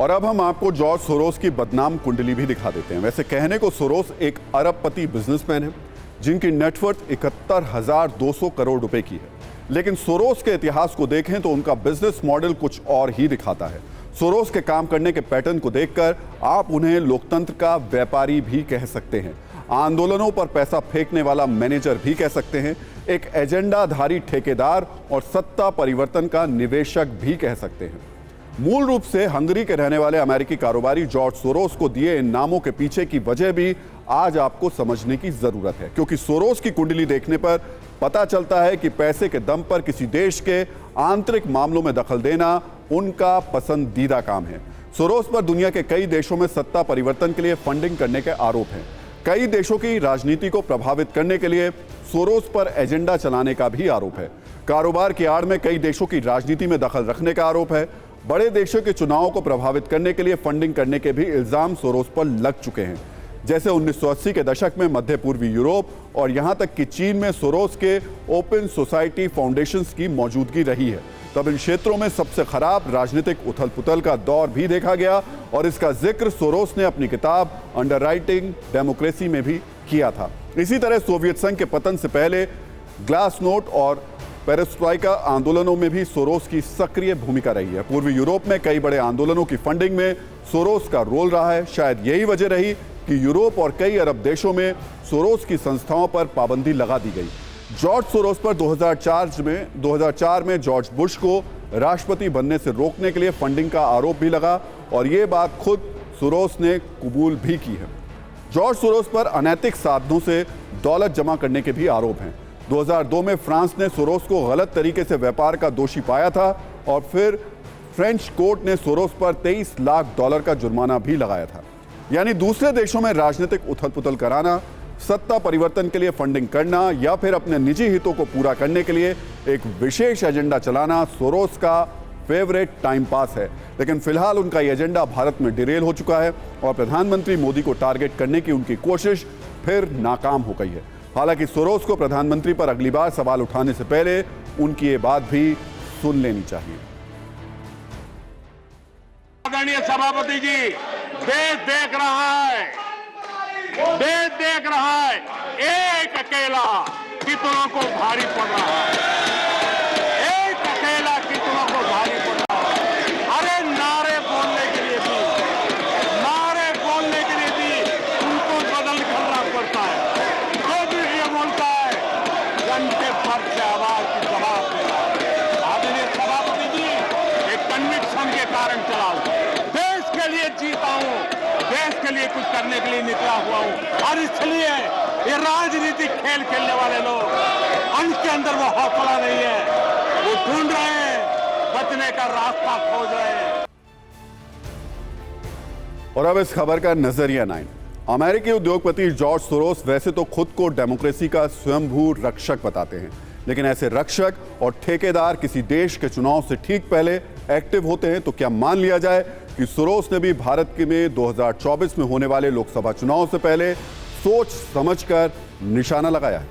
और अब हम आपको जॉर्ज सोरोस की बदनाम कुंडली भी दिखा देते हैं। वैसे कहने को सोरोस एक अरबपति बिजनेसमैन है जिनकी नेटवर्थ 71,200 करोड़ रुपए की है, लेकिन सोरोस के इतिहास को देखें तो उनका बिजनेस मॉडल कुछ और ही दिखाता है। सोरोस के काम करने के पैटर्न को देखकर आप उन्हें लोकतंत्र का व्यापारी भी कह सकते हैं, आंदोलनों पर पैसा फेंकने वाला मैनेजर भी कह सकते हैं, एक एजेंडाधारी ठेकेदार और सत्ता परिवर्तन का निवेशक भी कह सकते हैं। मूल रूप से हंगरी के रहने वाले अमेरिकी कारोबारी जॉर्ज सोरोस को दिए इन नामों के पीछे की वजह भी आज आपको समझने की जरूरत है, क्योंकि सोरोस की कुंडली देखने पर पता चलता है कि पैसे के दम पर किसी देश के आंतरिक मामलों में दखल देना उनका पसंदीदा काम है। सोरोस पर दुनिया के कई देशों में सत्ता परिवर्तन के लिए फंडिंग करने के आरोप हैं। कई देशों की राजनीति को प्रभावित करने के लिए सोरोस पर एजेंडा चलाने का भी आरोप है। कारोबार की आड़ में कई देशों की राजनीति में दखल रखने का आरोप है। बड़े देशों के चुनावों को प्रभावित करने के लिए फंडिंग करने के भी इल्जाम सोरोस पर लग चुके हैं। जैसे 1980 के दशक में मध्य पूर्वी यूरोप और यहां तक कि चीन में सोरोस के ओपन सोसाइटी फाउंडेशंस की मौजूदगी रही है। तब इन क्षेत्रों में सबसे खराब राजनीतिक उथल पुथल का दौर भी देखा गया और इसका जिक्र सोरोस ने अपनी किताब अंडरराइटिंग डेमोक्रेसी में भी किया था। इसी तरह सोवियत संघ के पतन से पहले ग्लासनोट और पेरेस्ट्राइका आंदोलनों में भी सोरोस की सक्रिय भूमिका रही है। पूर्वी यूरोप में कई बड़े आंदोलनों की फंडिंग में सोरोस का रोल रहा है। शायद यही वजह रही कि यूरोप और कई अरब देशों में सोरोस की संस्थाओं पर पाबंदी लगा दी गई। जॉर्ज सोरोस पर 2004 में जॉर्ज बुश को राष्ट्रपति बनने से रोकने के लिए फंडिंग का आरोप भी लगा और ये बात खुद सोरोस ने कबूल भी की है। जॉर्ज सोरोस पर अनैतिक साधनों से दौलत जमा करने के भी आरोप हैं। 2002 में फ्रांस ने सोरोस को गलत तरीके से व्यापार का दोषी पाया था और फिर फ्रेंच कोर्ट ने सोरोस पर $23 लाख का जुर्माना भी लगाया था। यानी दूसरे देशों में राजनीतिक उथल पुथल कराना, सत्ता परिवर्तन के लिए फंडिंग करना या फिर अपने निजी हितों को पूरा करने के लिए एक विशेष एजेंडा चलाना सोरोस का फेवरेट टाइम पास है। लेकिन फिलहाल उनका ये एजेंडा भारत में डिरेल हो चुका है और प्रधानमंत्री मोदी को टारगेट करने की उनकी कोशिश फिर नाकाम हो गई है। हालांकि सोरोस को प्रधानमंत्री पर अगली बार सवाल उठाने से पहले उनकी ये बात भी सुन लेनी चाहिए। आदरणीय सभापति जी, देश देख रहा है, देश देख रहा है, एक अकेला कितनों को भारी पड़ रहा है, एक अकेला कितनों को भारी पड़ रहा है। अरे नारे बोलने के लिए भी उनको बदल करना पड़ता है। जो भी ये बोलता है घंटे भर से आवाज की जवाब देना। आदरणीय सभापति जी, एक कन्विक्शन के कारण चला हूं, देश के लिए जीता हूं, देश के लिए कुछ करने के लिए निकला हुआ हूं और इसलिए ये राजनीतिक खेल खेलने वाले लोग, उनके अंदर वो हौसला नहीं है, वो ढूंढ रहे हैं, बचने का रास्ता खोज रहे हैं। और अब इस खबर का नजरिया 9। अमेरिकी उद्योगपति जॉर्ज सोरोस वैसे तो खुद को डेमोक्रेसी का स्वयंभू रक्षक बताते हैं, लेकिन ऐसे रक्षक और ठेकेदार किसी देश के चुनाव से ठीक पहले एक्टिव होते हैं तो क्या मान लिया जाए कि सोरोस ने भी भारत में 2024 में होने वाले लोकसभा चुनाव से पहले सोच समझकर निशाना लगाया है?